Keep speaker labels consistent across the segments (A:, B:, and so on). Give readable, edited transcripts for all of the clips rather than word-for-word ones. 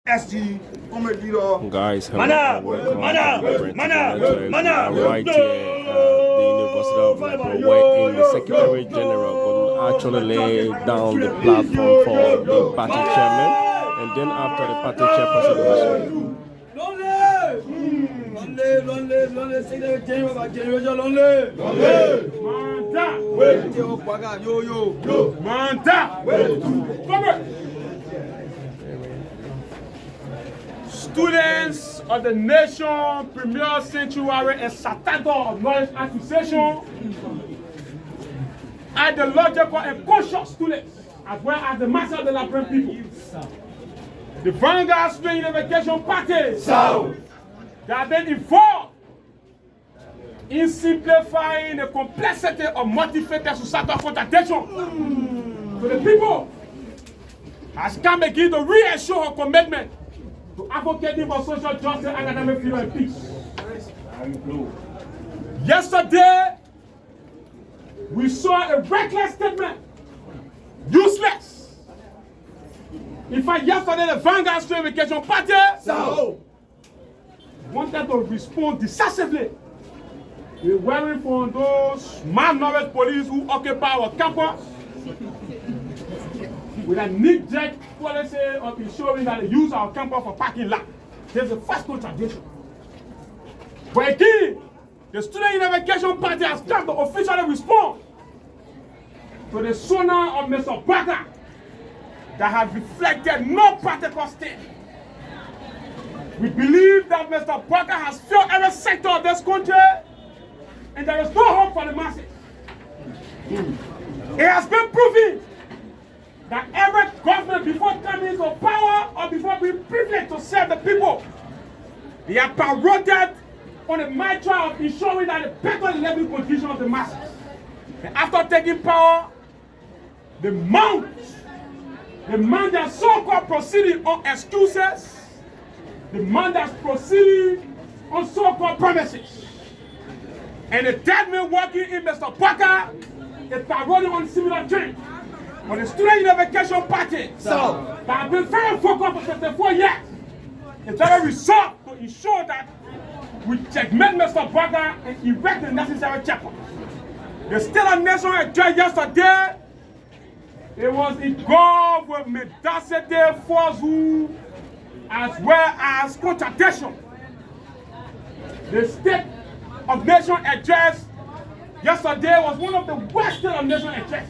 A: SG, comrade leader.
B: Guys, hello and welcome to the right here at the University of Liberia, where in the Secretary General will actually lay down the platform for the party chairman, and then after the party chairperson will speak.
C: Students of the Nation Premier Sanctuary and Satador of Knowledge Association, ideological and conscious students, as well as the mass of the Liberian people. The Vanguard Student Unification Party that have been involved in simplifying the complexity of multifaceted societal contradiction to the people has come again to reassure her commitment to advocating for social justice, academic freedom, and peace. Yesterday, we saw a reckless statement, useless. In fact, yesterday, the Vanguard Student Unification Party wanted to respond decisively. We were from those malnourished police who occupy our campus with a knee-jerk policy of ensuring that they use our campus for parking lot. There's a first contradiction. But again, the Student Unification Party has come to officially respond to the sonar of Mr. Bokai that has reflected no practical state. We believe that Mr. Bokai has failed every sector of this country, and there is no hope for the masses. It has been proven that every government, before coming to power or before being privileged to serve the people, they are parodied on the mantra of ensuring that the better living condition of the masses. And after taking power, they mount their so-called proceeding on excuses, the man that's proceeding on so-called promises. And the dead man working in Mr. Bokai is parodying on similar change. But the Student Unification Party that have been very focused for 54 years is very resolved to ensure that we checkmate Mr. Bokai and erect the necessary checkpoint. The State of Nation address yesterday, it was involved with mendacity, falsehood, as well as contradiction. The State of Nation address yesterday was one of the worst State of Nation addresses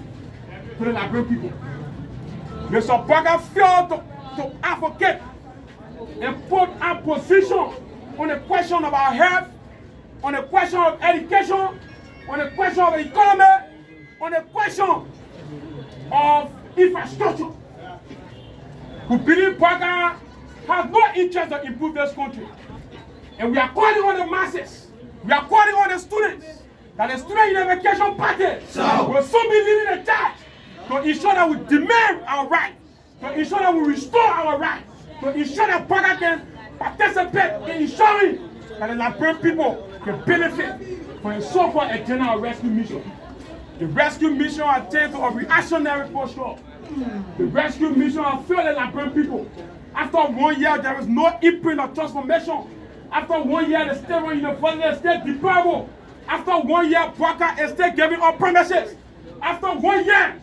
C: to the Liberian people. Mr. Bokai failed to advocate and put our position on the question of our health, on the question of education, on the question of the economy, on the question of infrastructure. We believe Bokai has no interest to improve this country. And we are calling on the masses, we are calling on the students, that the Student Unification Party will soon be leading the charge to ensure that we demand our rights, to ensure that we restore our rights, to ensure that Bokai can participate in ensuring that the Liberian people can benefit from the so-called agenda of rescue mission. The rescue mission attained to a reactionary posture. The rescue mission has failed the Liberian people. After 1 year, there is no imprint of transformation. After 1 year, the state university is still deplorable. After 1 year, Bokai is still giving up promises. After 1 year,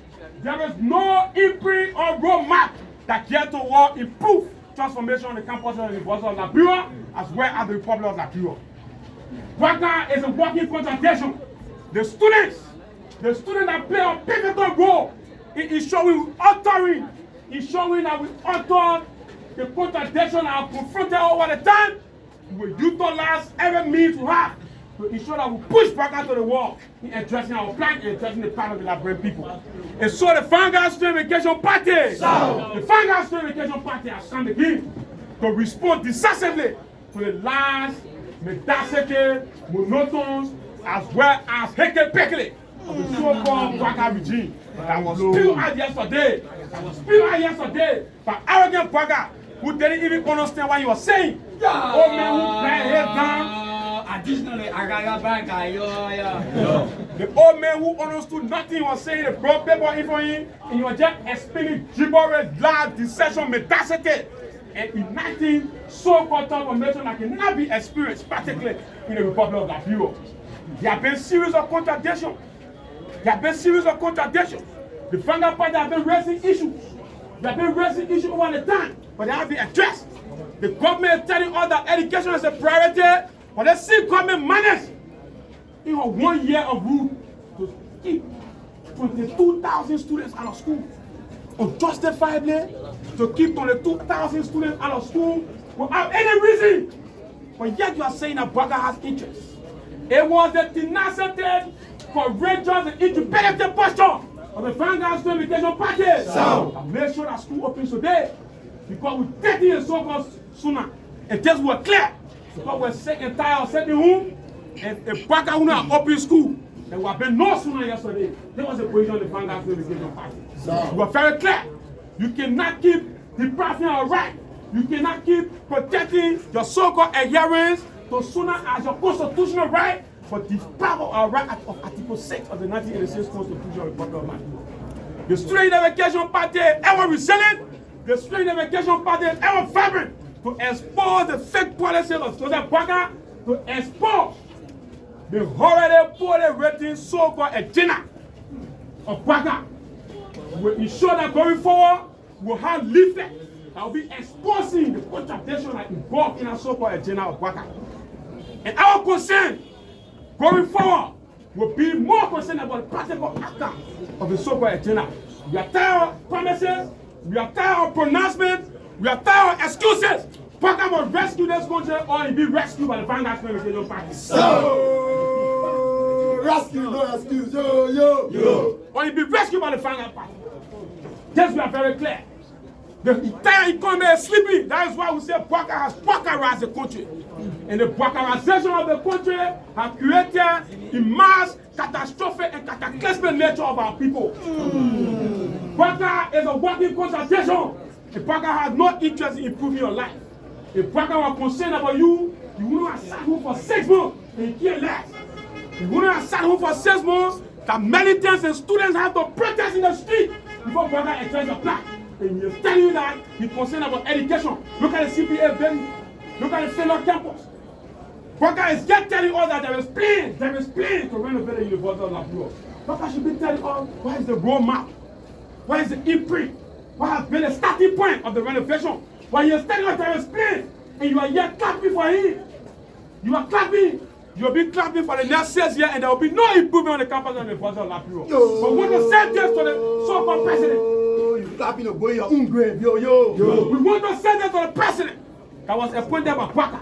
C: there is no imprint or roadmap that geared toward improve transformation on the campus of the University of Liberia as well as the Republic of Liberia. Bokai is a walking contradiction. The students that play a pivotal role in ensuring that we alter the contradiction that are confronted over the time, we will utilize every means we have to ensure that we push Bokai to the wall in addressing our plan and addressing the plan of the Liberian people. And so the Vanguard Student Unification Party, has come again to respond decisively to the last mendacity, monotonous, as well as heke-pekele of the so-called Bokai regime that was spilled out yesterday by arrogant Bokai who didn't even understand what he was saying. Old man who put his head down.
D: Additionally,
C: the old man who understood nothing was saying, the brought paper in for him, and he was just explaining gibberish, lies, deception, mendacity. and enacting so-called transformation that cannot be experienced, particularly in the Republic of Liberia. There have been series of contradictions. The Vanguard Party have been raising issues. They have been raising issues over the time, but they have been addressed. The government is telling us that education is a priority, but they see government manage in 1 year of rule to keep 22,000 students out of school. Unjustifiably, to keep 22,000 students out of school without any reason. But yet you are saying that Bokai has interest. It was the tenacity, courageous, and independent posture of the Vanguard Unification Party that made sure that school opens today. Because we're taking a so-called sooner. And things were clear. Because we're sick and tired of sitting home. And Bokai will not open school. There would have been no sooner yesterday. There was a position of the Vanguard Unification Party. We were very clear. You cannot keep depriving our right. You cannot keep protecting your so-called adherence to sooner as your constitutional right, but deprive our right of Article 6 of the 1986 Constitution of the Republic of Liberia. The Student Unification Party is ever resilient. The Student Unification Party is ever vibrant to expose the fake policies of Joseph Bokai, to expose the horribly poorly written so-called agenda of Bokai. We'll ensure that going forward, we'll have leaflets that will be exposing the contradiction that involved in our so-called agenda of Bokai. And our concern going forward will be more concerned about the practical outcome of the so-called agenda. We are tired of promises, we are tired of pronouncements, we are tired of excuses. Bokai must rescue this country or it be rescued by the Vanguard Unification Party.
A: Rescue, no excuse, yo.
C: Or it be rescued by the Vanguard Party. Yes, we are very clear. The entire economy is sleeping. That is why we say Bokai has Bokaized the country. And the Bokaization of the country has created a mass catastrophic and cataclysmic nature of our people. Bokai is a working contradiction. If Bokai has no interest in improving your life, if Bokai was concerned about you, you wouldn't have sat home for 6 months and care less. You wouldn't have sat home for 6 months that militants and students have to protest in the street before Bokai address the plan. And he's telling you that he's concerned about education. Look at the CPA building. Look at the Failure campus. Bokai is just telling us that there is plans to renovate the University of Liberia. Bokai should be telling us what is the roadmap, what is the imprint, what has been the starting point of the renovation. But he is telling us there is plans, and you are yet clapping for him. You are clapping. You'll be clapping for the next 6 years, and there will be no improvement on the campus of the University of Liberia. But when you say this to the so-called president,
A: You clapping to go in your own grave, yo.
C: we want to say this to the president that was appointed by Bokai.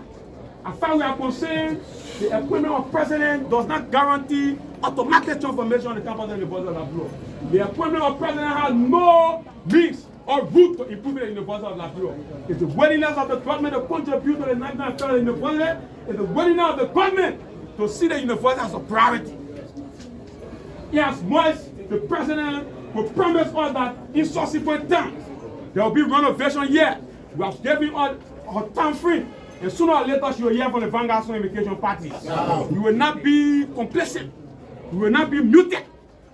C: As far as we are concerned, the appointment of president does not guarantee automatic transformation on the campus of the University of Liberia. The appointment of president has no means or route to improve the University of Liberia. It's the willingness of the government to contribute to the national affairs of the university. It's the willingness of the government to see the university as a priority. Yes, much the president will promise us that in subsequent times there will be renovation here. We have given us our time frame. And sooner or later, you will hear from the Vanguard Unification Party. We will not be complacent. We will not be muted.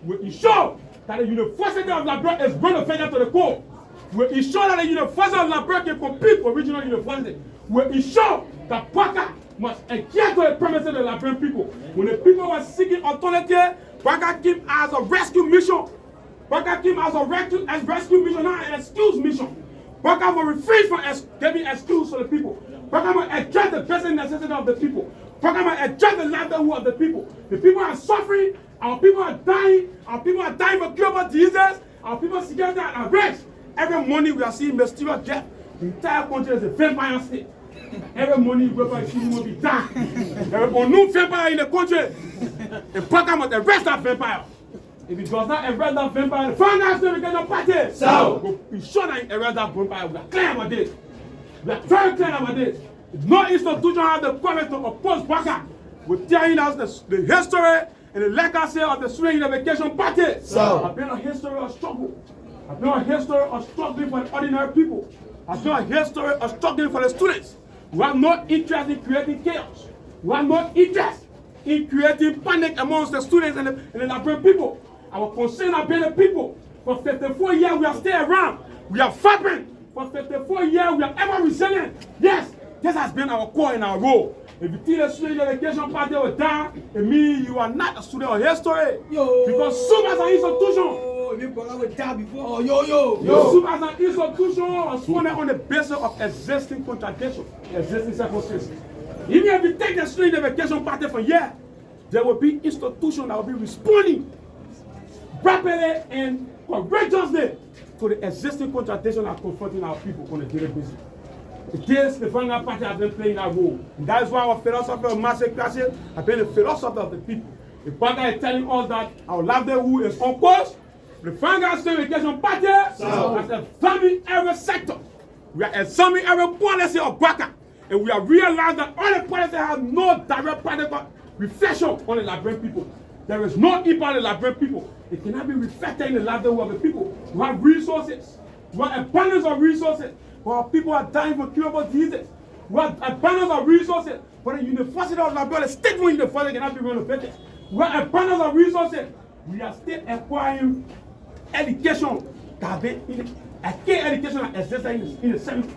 C: We will ensure that the University of Liberia is renovated to the core. We will ensure that the University of Liberia can compete with regional universities. We will ensure that Bokai must adhere to the promises of the Liberian people. When the people were seeking alternative, Bokai came as a rescue mission. Bokai came as a rescue mission, not an excuse mission. Bokai will refrain from giving excuse to the people. Bokai will address the basic necessity of the people. Bokai will address the livelihood of the people. The people are suffering. Our people are dying. Our people are dying for curable diseases. Our people security are at risk. Every morning we are seeing mysterious death. The entire country is a vampire state. Every morning we are seeing will be dying. There is a new vampire in the country. And Bokai must arrest that vampire. If it does not arrest that vampire, the Vanguard Unification Party will be sure that it arrests that vampire. We are clear about this. We are very clear about this. No institution has the courage to oppose Bokai. We're telling us the history and the legacy of the Student Unification Party. I've been a history of struggle. I've been a history of struggling for the ordinary people. I've been a history of struggling for the students. We have no interest in creating chaos. We have no interest in creating panic amongst the students and the Liberian people. Our concern has been the people. For 54 years we are still around. We are vibrant. For 54 years, we are ever resilient. Yes, this has been our core and our role. If you think the Student Unification Party will die, it means you are not a student of history. Because SUP as an institution, SUP as an institution was founded on the basis of existing contradictions, existing circumstances. Even if you take the Student Unification Party from here, there will be institutions that will be responding rapidly and courageously to the existing contradictions that are confronting our people on a daily basis. It is the Vanguard Party has been playing that role. And that is why our philosophy of massive classes has been the philosophy of the people. The Party is telling us that our livelihood is on course. The Vanguard Unification Party has examined every sector. We are examining every policy of Bokai. And we have realized that all the policies have no direct practical reflection on the Liberian people. There is no impact on the Liberian people. It cannot be reflected in the livelihood of the people. We have resources. We have abundance of resources. But our people are dying from curable diseases. We have abundance of resources. But the University of Liberia, the state university cannot be renovated. We have abundance of resources. We are still acquiring education that has been a key education that existed in the 70s.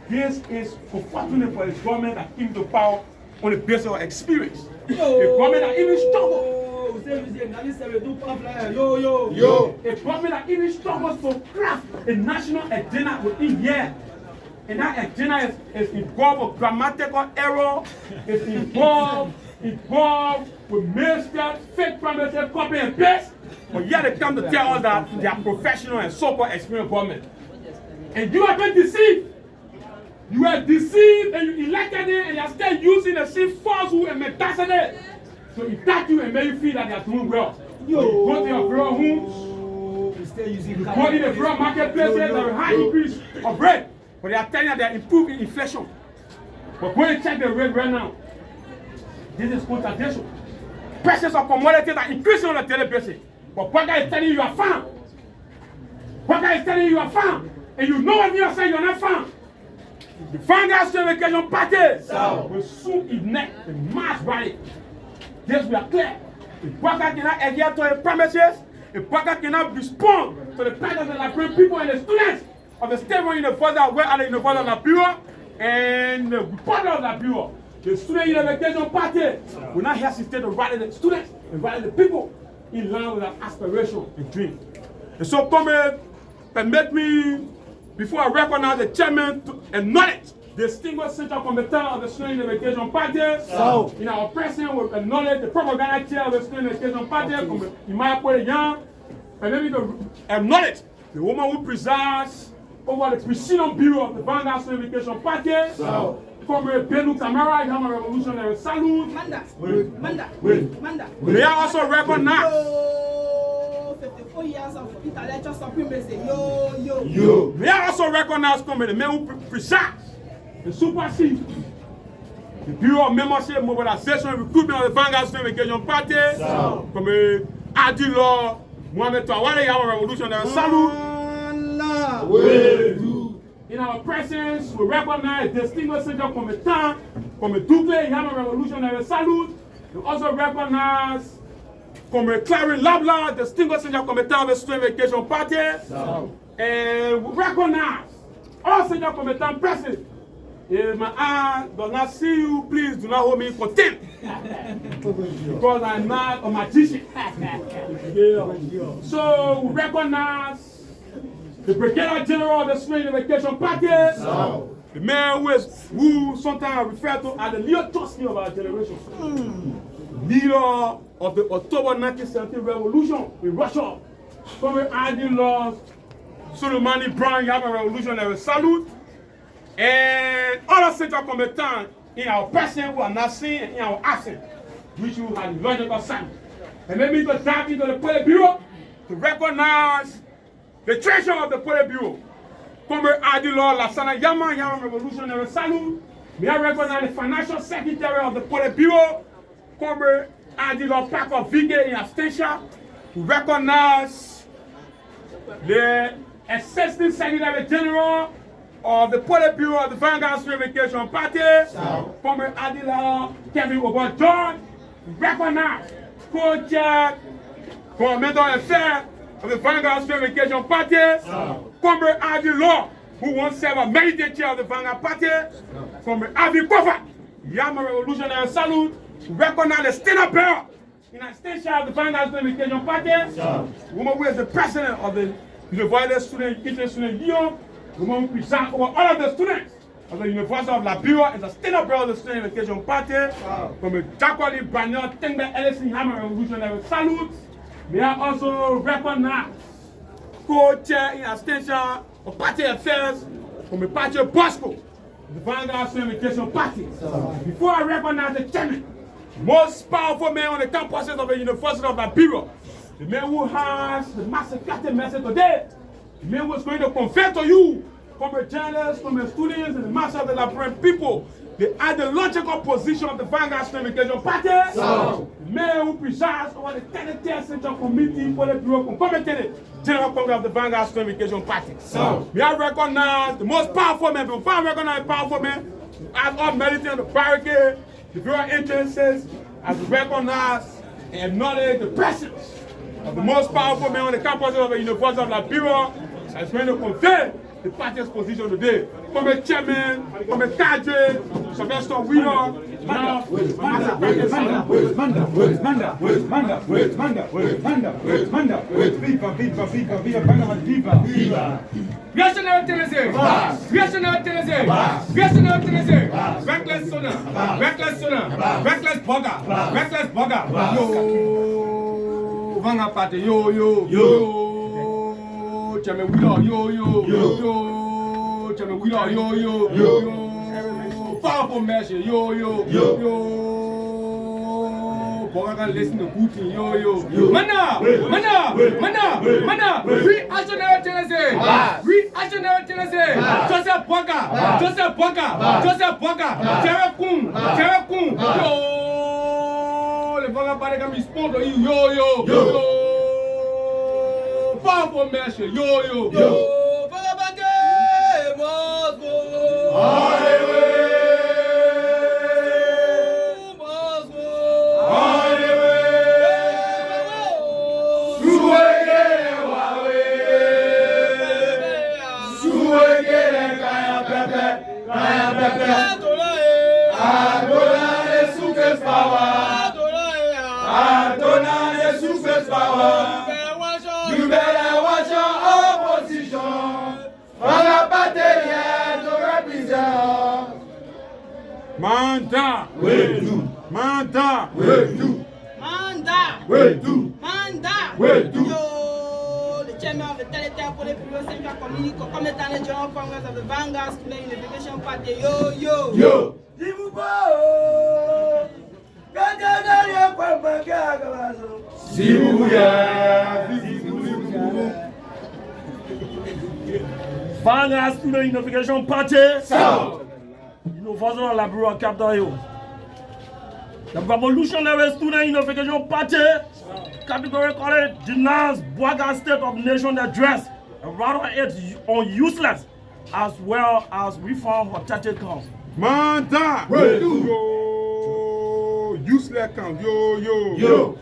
C: This is unfortunate for the government that came to power on the basis of experience. A government that even struggles. A government that even struggles to craft a national agenda within years. And that agenda is involved with grammatical error, it's involved with mistakes, fake promises, copy and paste. But yet they come to tell us that they are professional and so-called experienced government. And you have been deceived. You were deceived and you elected it and you are still using the same falsehood and mendacity to attack you and make you feel that they are doing well. You go to your rural homes, you go in the rural marketplaces, there is a high increase of rate. But they are telling you they are improving inflation. But go and check the rate right now. This is contradiction. Prices of commodities are increasing on a daily basis. But Bokai is telling you are farm. Bokai is telling you are farm. And you know what you are saying, you are not farm. The Vanguard Unification Party will soon ignite the mass rally. This we are clear. If Bokai cannot adhere to the promises, if Bokai cannot respond to the plight of the Liberian people and the students of the State University, where are the University of Liberia and the Republic of Liberia, the Student Unification Party will not hesitate to rally the students and rally the people in line with our aspiration and dream. And so, permit me, before I recognize the chairman, to acknowledge the distinguished central committee of the Student Unification Party. In our president, we acknowledge the propaganda chair of the Student Unification Party, Imaya Pole Young. Permit me to acknowledge the woman who presides over the Presidium Bureau of the Vanguard Unification Party. Comrade Benu Tamara, you have a revolutionary salute. May I also recognize
D: 54 years of intellectual supremacy.
C: May I also recognize the men who presides and supersede the Bureau of Membership, Mobilization, and Recruitment of the Vanguard Unification Party. Comrade Adilo Mohamed Tawale, you have a revolutionary salute. In our presence, we recognize distinguished central committee, Comrade Duple, you have a revolutionary salute. We also recognize Comrade Clary Labla, distinguished central committee of the Student Unification Party. And we recognize all central committee present. If my eye does not see you, please do not hold me in contempt. Because I'm not a magician. So we recognize the Brigadier General of the Student Unification Party, the man who sometimes referred to as the Leo Trotsky of our generation, leader of the October 1917 revolution in Russia. Comrade Adilo Soleimani Brown, you have a revolutionary salute. And other central combatants in our person who are not seen and in our absence, which you have the logical sign. And let me go dive into the Politburo to recognize the treasurer of the Politburo. Comrade Adilo Lasana Yama, you have a revolutionary salute. May I recognize the financial secretary of the Politburo, Comrade Adilo Paco Vige in absentia. We recognize the assistant secretary general of the Politburo of the Vanguard Unification Party, Comrade Adilo Kevin Obon George. We recognize co-chair, Governmental Affairs of the Vanguard Unification Party, Comrade Adilo who once served as mediator chair of the Vanguard Party, from Avi Kofa, Yama Revolutionary Salute, to recognize the stand-up bearer in extension of the Vanguard Unification Party, woman who is the president of the University Student Interest Student Union, woman who presents over all of the students of the University of Liberia is a stand-up bearer of the Student Unification Party, from the Jakwali Branyel Tengbe Ellison Yama Revolutionary Salute. May I also recognize co-chair in extension of party affairs from the party of Bosco, the Vanguard Unification Party. Before I recognize the chairman, most powerful man on the campuses of the University of Liberia, the man who has the massacred message today, the man who is going to convey to you from the journalists, from the students, and the mass of the Liberian people, the ideological position of the Vanguard Unification Party, the man who presides over the 33rd Central Committee for the Bureau Concomitant General Congress of the Vanguard Unification Party. We have recognized the most powerful man. Before I recognize the powerful man, as all military on the barricade, the Bureau entrances, as we recognize and acknowledge the presence of the most powerful man on the campus of the University of Liberia, that's going to convey the party's position today. From a chairman, from a cadre, Sylvester Wheeler, now, Chairman Wheeler, Chairman Wheeler, powerful measure, Bokai can listen to Putin, Mana, reactionary Tennessee, Joseph Bokai, Terra Kun, le Bokai Party can respond to you, powerful measure,
A: You better watch your opposition. Vanguard Party here to represent.
C: Manda,
A: We do.
C: Manda,
A: We do.
D: Manda.
A: We do.
D: Manda.
A: We do.
D: Yo, the chairman of the Teletel for the Bureau Central Committee, Concomitant General Congress of the Vanguard Student Unification Party.
A: Yo.
B: Vanguard Student Unification Party, University of Liberia, Capital Hill. The Revolutionary Student Unification Party, category called Denounces Bokai State of Nation Address, and rather it's on useless as well as reform for 30 counts.
C: Manda, useless count, yo.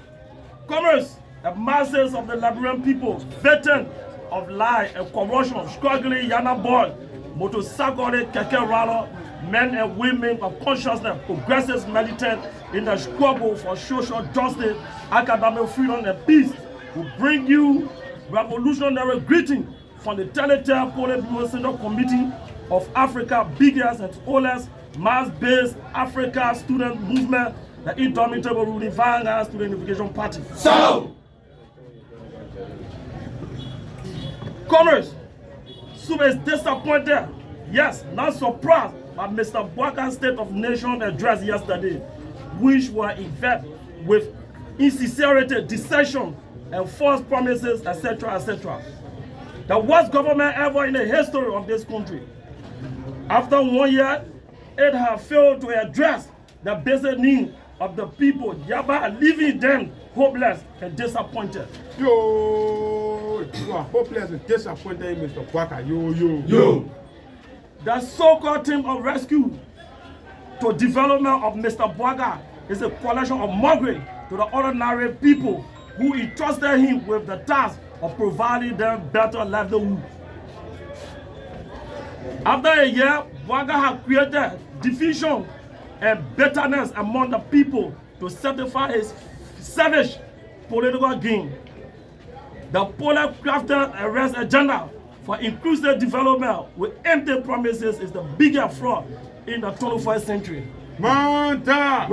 B: Commerce, the masses of the Liberian people, veterans of lie and corruption, struggling Yana boy, motorcycle, keke rally, men and women of consciousness, progressive militant in the struggle for social justice, academic freedom and peace, will bring you revolutionary greeting from the Teletel Bureau Central Committee of Africa, biggest and oldest mass-based Africa student movement, the indomitable ruling Vanguard Student Unification Party. Commerce, SUP is disappointed, yes, not surprised by Mr. Boakai's State of Nation address yesterday, which were invested with insincerity, deception, and false promises, etc., etc. The worst government ever in the history of this country. After 1 year, it has failed to address the basic needs of the people, thereby leaving them hopeless and disappointed.
C: Yo, you are hopeless and disappointed, Mr. Bokai, yo.
B: The so-called team of rescue to development of Mr. Bokai is a coalition of mockery to the ordinary people who entrusted him with the task of providing them better livelihood.
C: After a year, Bokai had created division and bitterness among the people to satisfy his savage political gain. The Poland crafted a race agenda for inclusive development with empty promises is the biggest fraud in the 21st century.
A: Manda!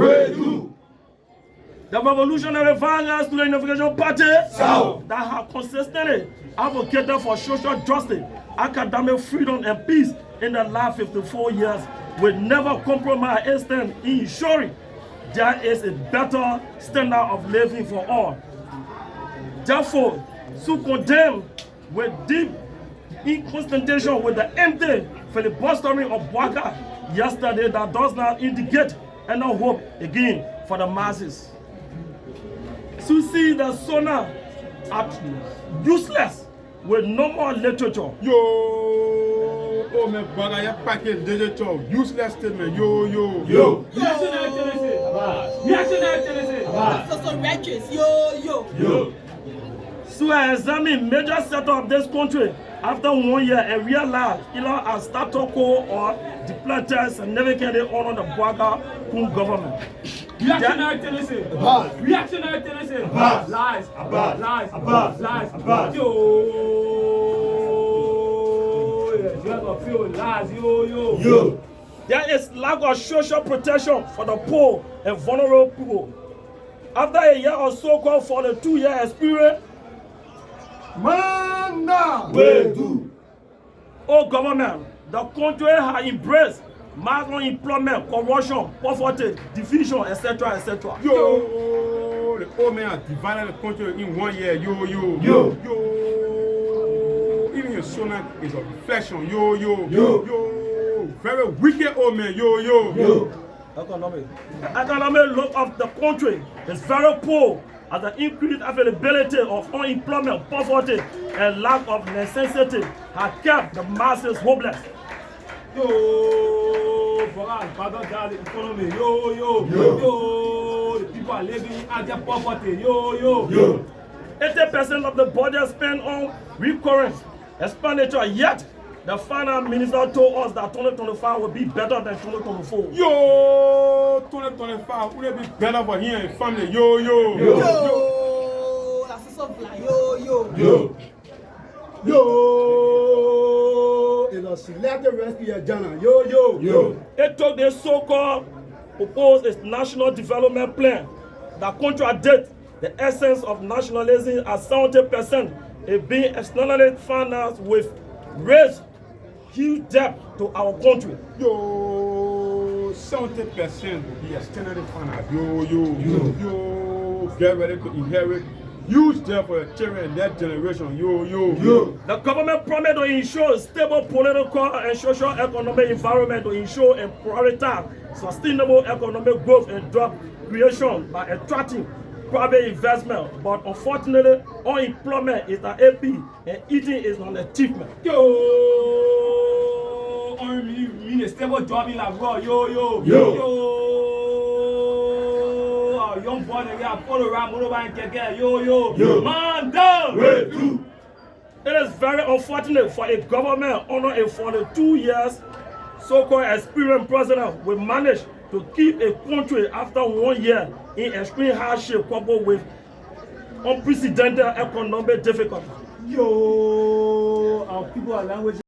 C: The revolutionary vanguards to the Unification Party
A: South.
C: that have consistently advocated for social justice, academic freedom, and peace in the last 54 years will never compromise instant in ensuring there is a better standard of living for all. Therefore, to condemn with deep inconstantation with the empty filibustering of Bokai yesterday that does not indicate any hope again for the masses. To see the Sona at useless with no more literature.
A: Yo, oh my brother, you package digital, useless statement. Yo.
C: Reactionary tendency.
D: So righteous. Yo.
C: So I examine major sector of this country after 1 year and realize either as status quo or depleted significantly honor the Bokai government.
E: Reactionary tendency. Reactionary tendency. Lies. Yo. Lies. Yo.
C: There is lack of social protection for the poor and vulnerable people. After a year or so called for the 2-year experience,
A: Manda!
C: oh government, the country has embraced mass unemployment, corruption, poverty, division, etc.
A: Yo, the old man has divided the country in 1 year. Yo. Even your son is a reflection. Yo. Very wicked old man. Yo.
C: The economic look of the country is very poor as the increased availability of unemployment, poverty, and lack of necessity has kept the masses hopeless.
E: Yo, Bokai, battle down the economy. Yo. The people are living in their poverty. Yo.
C: 80% of the budget spent on recurrent expenditure, yet the finance minister told us that 2025 will be better than 2024.
A: Yo, 2025 will be better for him and family. Yo.
D: That's so fly. Yo.
F: It's a selected rescue agenda. Yo.
C: It took the so-called proposed its national development plan that contradicts the essence of nationalism as 70% is being externally financed with raised huge debt to our country.
A: Yo, 70% will be externally financed. Yo. Get ready to inherit huge debt for your children and that generation. Yo.
C: The government promised to ensure a stable political and social economic environment to ensure and prioritize sustainable economic growth and job creation by attracting private investment, but unfortunately, unemployment is the AP and eating is not the achievement.
E: Yo. Mean a stable job in abroad. Yo. Young boy, they got follow around, motorbike, and get. Yo. Man down.
C: It is very unfortunate for a government under a 42 years so-called experienced president will manage to keep a country after 1 year in extreme hardship coupled with unprecedented economic difficulty.
E: Yo, our people are language.